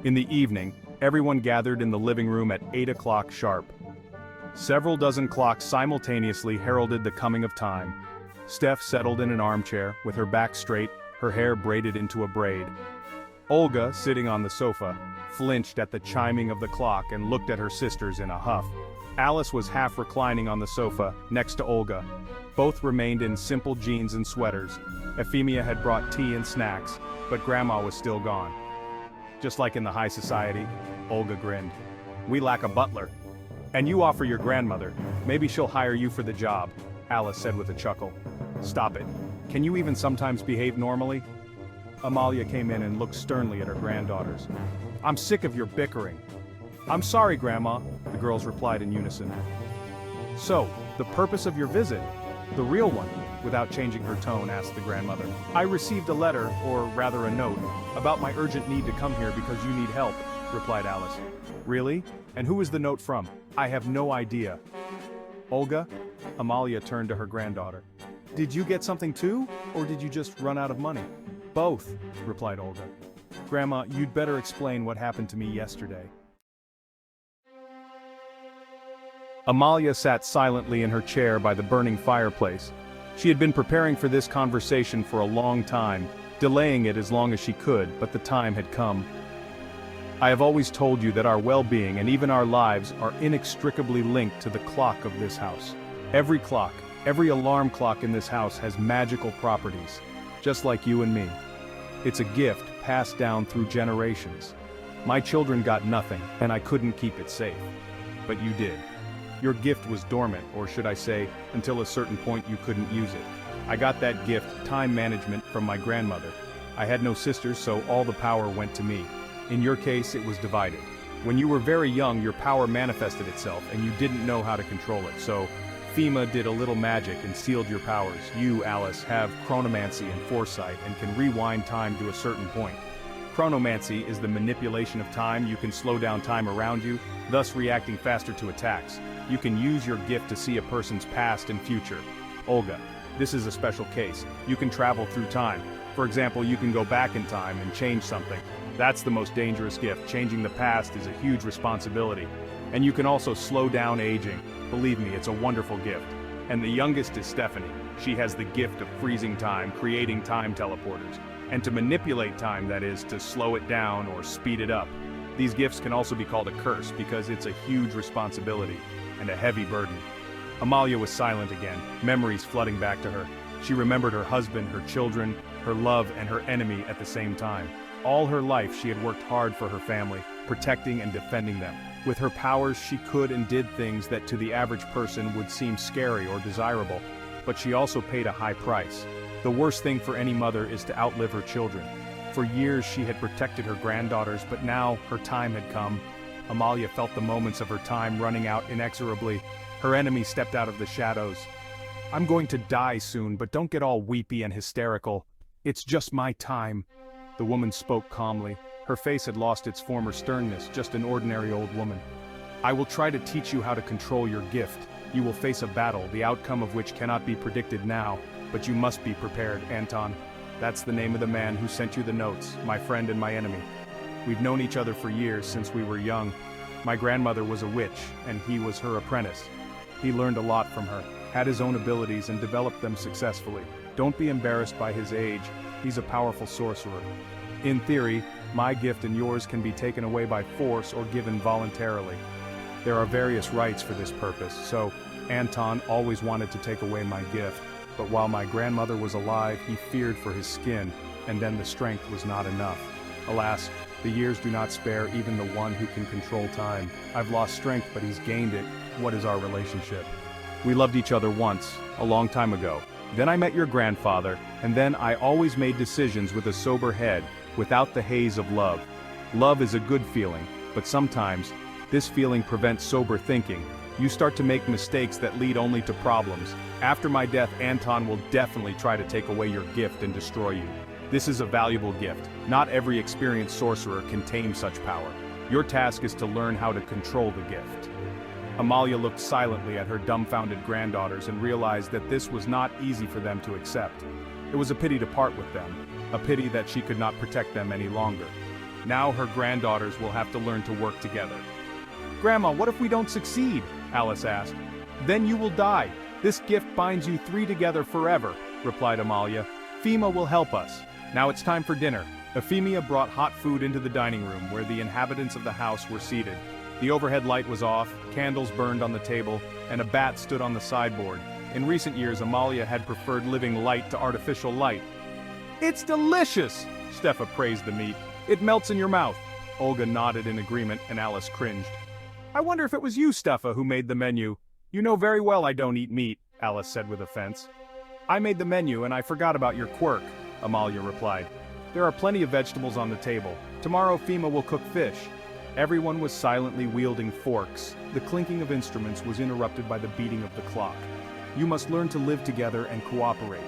In the evening, everyone gathered in the living room at 8 o'clock sharp. Several dozen clocks simultaneously heralded the coming of time. Steph settled in an armchair, with her back straight, her hair braided into a braid. Olga, sitting on the sofa, flinched at the chiming of the clock and looked at her sisters in a huff. Alice was half reclining on the sofa, next to Olga. Both remained in simple jeans and sweaters. Euphemia had brought tea and snacks, but Grandma was still gone. Just like in the high society, Olga grinned. "We lack a butler. And you offer your grandmother. Maybe she'll hire you for the job," Alice said with a chuckle. "Stop it. Can you even sometimes behave normally?" Amalia came in and looked sternly at her granddaughters. "I'm sick of your bickering." "I'm sorry, Grandma," the girls replied in unison. "So, the purpose of your visit? The real one?" Without changing her tone, asked the grandmother. "I received a letter, or rather a note, about my urgent need to come here because you need help," replied Alice. "Really? And who is the note from?" "I have no idea." "Olga?" Amalia turned to her granddaughter. "Did you get something too, or did you just run out of money?" "Both," replied Olga. "Grandma, you'd better explain what happened to me yesterday." Amalia sat silently in her chair by the burning fireplace. She had been preparing for this conversation for a long time, delaying it as long as she could, but the time had come. "I have always told you that our well-being and even our lives are inextricably linked to the clock of this house. Every clock, every alarm clock in this house has magical properties, just like you and me. It's a gift passed down through generations. My children got nothing, and I couldn't keep it safe. But you did. Your gift was dormant, or should I say, until a certain point you couldn't use it. I got that gift, time management, from my grandmother. I had no sisters, so all the power went to me. In your case, it was divided. When you were very young, your power manifested itself, and you didn't know how to control it, so FEMA did a little magic and sealed your powers. You, Alice, have chronomancy and foresight and can rewind time to a certain point. Chronomancy is the manipulation of time. You can slow down time around you, thus reacting faster to attacks. You can use your gift to see a person's past and future. Olga, this is a special case. You can travel through time. For example, you can go back in time and change something. That's the most dangerous gift. Changing the past is a huge responsibility. And you can also slow down aging. Believe me, it's a wonderful gift. And the youngest is Stephanie. She has the gift of freezing time, creating time teleporters. And to manipulate time, that is, to slow it down or speed it up. These gifts can also be called a curse because it's a huge responsibility and a heavy burden. Amalia was silent again, memories flooding back to her. She remembered her husband, her children, her love, and her enemy at the same time. All her life she had worked hard for her family, protecting and defending them. With her powers she could and did things that to the average person would seem scary or desirable, but she also paid a high price. The worst thing for any mother is to outlive her children. For years she had protected her granddaughters, but now her time had come. Amalia felt the moments of her time running out inexorably. Her enemy stepped out of the shadows. "I'm going to die soon, but don't get all weepy and hysterical. It's just my time." The woman spoke calmly. Her face had lost its former sternness, just an ordinary old woman. "I will try to teach you how to control your gift. You will face a battle, the outcome of which cannot be predicted now, but you must be prepared, Anton. That's the name of the man who sent you the notes, my friend and my enemy. We've known each other for years, since we were young. My grandmother was a witch, and he was her apprentice. He learned a lot from her, had his own abilities and developed them successfully. Don't be embarrassed by his age. He's a powerful sorcerer. In theory, my gift and yours can be taken away by force or given voluntarily. There are various rites for this purpose, so Anton always wanted to take away my gift, but while my grandmother was alive, he feared for his skin, and then the strength was not enough. Alas, the years do not spare even the one who can control time. I've lost strength, but he's gained it. What is our relationship? We loved each other once, a long time ago. Then I met your grandfather, and then I always made decisions with a sober head, without the haze of love. Love is a good feeling, but sometimes, this feeling prevents sober thinking. You start to make mistakes that lead only to problems. After my death, Anton will definitely try to take away your gift and destroy you. This is a valuable gift. Not every experienced sorcerer can tame such power. Your task is to learn how to control the gift." Amalia looked silently at her dumbfounded granddaughters and realized that this was not easy for them to accept. It was a pity to part with them, a pity that she could not protect them any longer. Now her granddaughters will have to learn to work together. "Grandma, what if we don't succeed?" Alice asked. "Then you will die. This gift binds you three together forever," replied Amalia. "Fema will help us. Now it's time for dinner." Euphemia brought hot food into the dining room where the inhabitants of the house were seated. The overhead light was off, candles burned on the table, and a bat stood on the sideboard. In recent years, Amalia had preferred living light to artificial light. "It's delicious!" Stefa praised the meat. "It melts in your mouth." Olga nodded in agreement and Alice cringed. "I wonder if it was you, Stefa, who made the menu. You know very well I don't eat meat," Alice said with offense. "I made the menu and I forgot about your quirk," Amalia replied. "There are plenty of vegetables on the table. Tomorrow Fema will cook fish." Everyone was silently wielding forks. The clinking of instruments was interrupted by the beating of the clock. "You must learn to live together and cooperate,"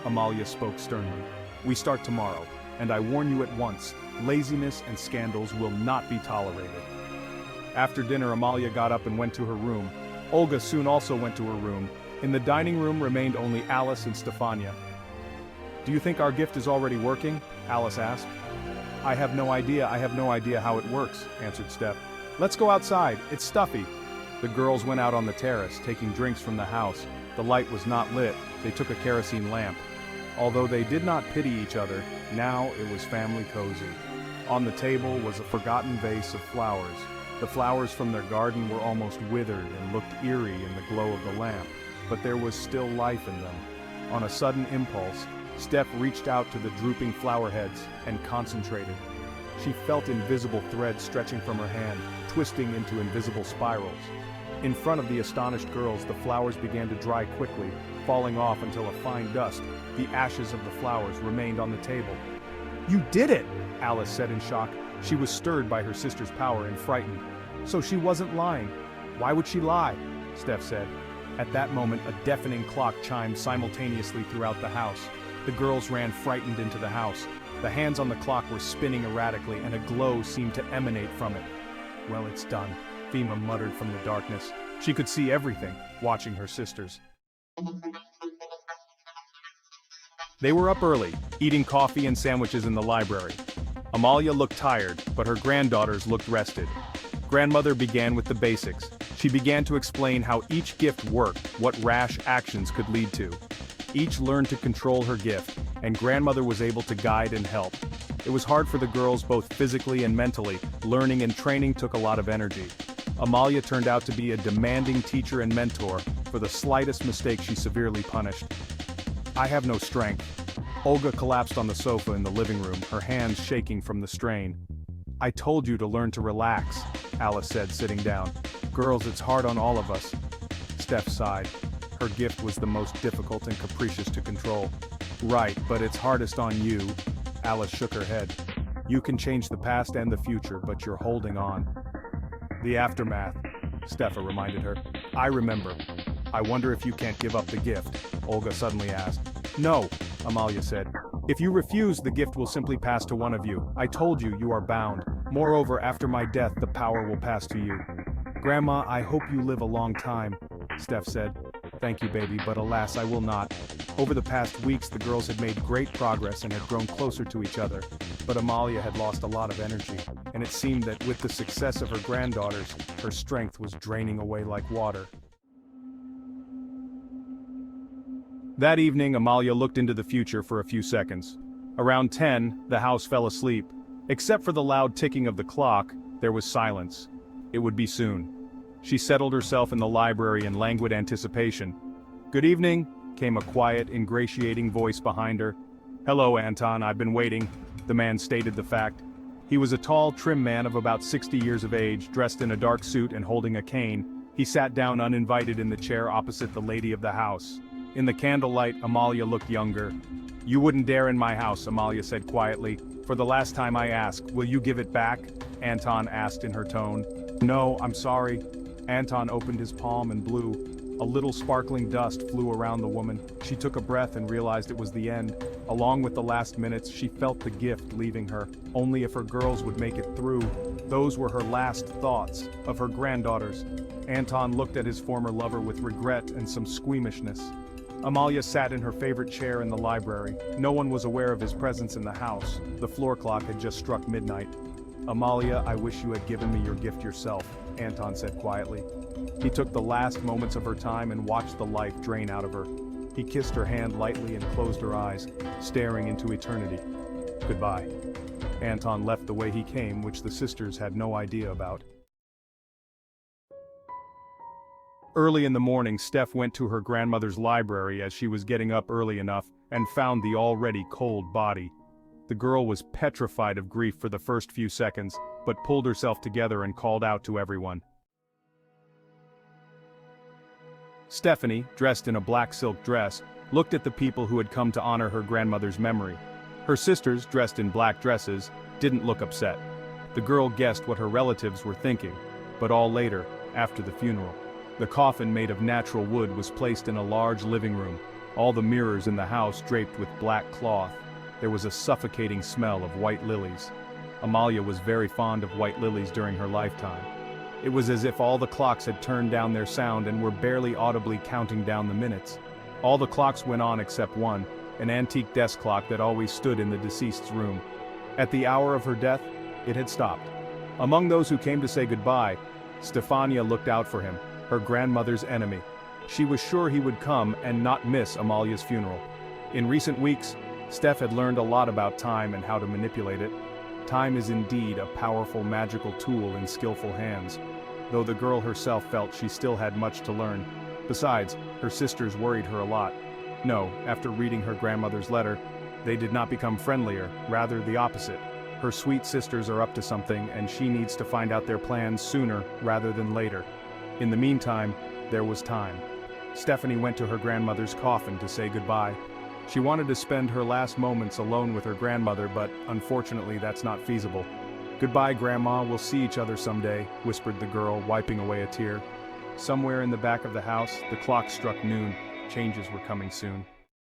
Amalia spoke sternly. "We start tomorrow, and I warn you at once, laziness and scandals will not be tolerated." After dinner, Amalia got up and went to her room. Olga soon also went to her room. In the dining room remained only Alice and Stefania. "Do you think our gift is already working?" Alice asked. I have no idea how it works," answered Steph. "Let's go outside, it's stuffy." The girls went out on the terrace, taking drinks from the house. The light was not lit, they took a kerosene lamp. Although they did not pity each other, now it was family cozy. On the table was a forgotten vase of flowers. The flowers from their garden were almost withered and looked eerie in the glow of the lamp, but there was still life in them. On a sudden impulse, Steph reached out to the drooping flower heads and concentrated. She felt invisible threads stretching from her hand, twisting into invisible spirals. In front of the astonished girls, the flowers began to dry quickly, falling off until a fine dust, the ashes of the flowers, remained on the table. "You did it!" Alice said in shock. She was stirred by her sister's power and frightened. "So she wasn't lying. Why would she lie?" Steph said. At that moment, a deafening clock chimed simultaneously throughout the house. The girls ran frightened into the house. The hands on the clock were spinning erratically and a glow seemed to emanate from it. "Well, it's done," Fema muttered from the darkness. She could see everything, watching her sisters. They were up early, eating coffee and sandwiches in the library. Amalia looked tired, but her granddaughters looked rested. Grandmother began with the basics. She began to explain how each gift worked, what rash actions could lead to. Each learned to control her gift, and grandmother was able to guide and help. It was hard for the girls both physically and mentally. Learning and training took a lot of energy. Amalia turned out to be a demanding teacher and mentor. For the slightest mistake she severely punished. "I have no strength." Olga collapsed on the sofa in the living room, her hands shaking from the strain. "I told you to learn to relax," Alice said, sitting down. "Girls, it's hard on all of us." Steph sighed. Her gift was the most difficult and capricious to control. "Right, but it's hardest on you." Alice shook her head. "You can change the past and the future, but you're holding on." "The aftermath," Steffa reminded her. "I remember." "I wonder if you can't give up the gift," Olga suddenly asked. "No," Amalia said. "If you refuse, the gift will simply pass to one of you. I told you, you are bound. Moreover, after my death, the power will pass to you." "Grandma, I hope you live a long time," Steph said. "Thank you, baby, but alas, I will not." Over the past weeks, the girls had made great progress and had grown closer to each other. But Amalia had lost a lot of energy, and it seemed that with the success of her granddaughters, her strength was draining away like water. That evening, Amalia looked into the future for a few seconds. Around 10, the house fell asleep. Except for the loud ticking of the clock, there was silence. It would be soon. She settled herself in the library in languid anticipation. "Good evening," came a quiet, ingratiating voice behind her. "Hello, Anton, I've been waiting," the man stated the fact. He was a tall, trim man of about 60 years of age, dressed in a dark suit and holding a cane. He sat down uninvited in the chair opposite the lady of the house. In the candlelight, Amalia looked younger. "You wouldn't dare in my house," Amalia said quietly. "For the last time I ask, will you give it back?" Anton asked in her tone. "No, I'm sorry." Anton opened his palm and blew. A little sparkling dust flew around the woman. She took a breath and realized it was the end. Along with the last minutes, she felt the gift leaving her. Only if her girls would make it through. Those were her last thoughts of her granddaughters. Anton looked at his former lover with regret and some squeamishness. Amalia sat in her favorite chair in the library. No one was aware of his presence in the house. The floor clock had just struck midnight. Amalia, I wish you had given me your gift yourself, Anton said quietly. He took the last moments of her time and watched the life drain out of her. He kissed her hand lightly and closed her eyes, staring into eternity. Goodbye. Anton left the way he came, which the sisters had no idea about. Early in the morning, Steph went to her grandmother's library as she was getting up early enough and found the already cold body. The girl was petrified of grief for the first few seconds, but pulled herself together and called out to everyone. Stephanie, dressed in a black silk dress, looked at the people who had come to honor her grandmother's memory. Her sisters, dressed in black dresses, didn't look upset. The girl guessed what her relatives were thinking, but all later, after the funeral. The coffin made of natural wood was placed in a large living room, all the mirrors in the house draped with black cloth. There was a suffocating smell of white lilies. Amalia was very fond of white lilies during her lifetime. It was as if all the clocks had turned down their sound and were barely audibly counting down the minutes. All the clocks went on except one, an antique desk clock that always stood in the deceased's room. At the hour of her death, it had stopped. Among those who came to say goodbye, Stefania looked out for him, her grandmother's enemy. She was sure he would come and not miss Amalia's funeral. In recent weeks, Steph had learned a lot about time and how to manipulate it. Time is indeed a powerful magical tool in skillful hands, though the girl herself felt she still had much to learn. Besides, her sisters worried her a lot. No, after reading her grandmother's letter, they did not become friendlier, rather the opposite. Her sweet sisters are up to something and she needs to find out their plans sooner rather than later. In the meantime, there was time. Stephanie went to her grandmother's coffin to say goodbye. She wanted to spend her last moments alone with her grandmother, but unfortunately that's not feasible. Goodbye, Grandma, we'll see each other someday, whispered the girl, wiping away a tear. Somewhere in the back of the house, the clock struck noon. Changes were coming soon.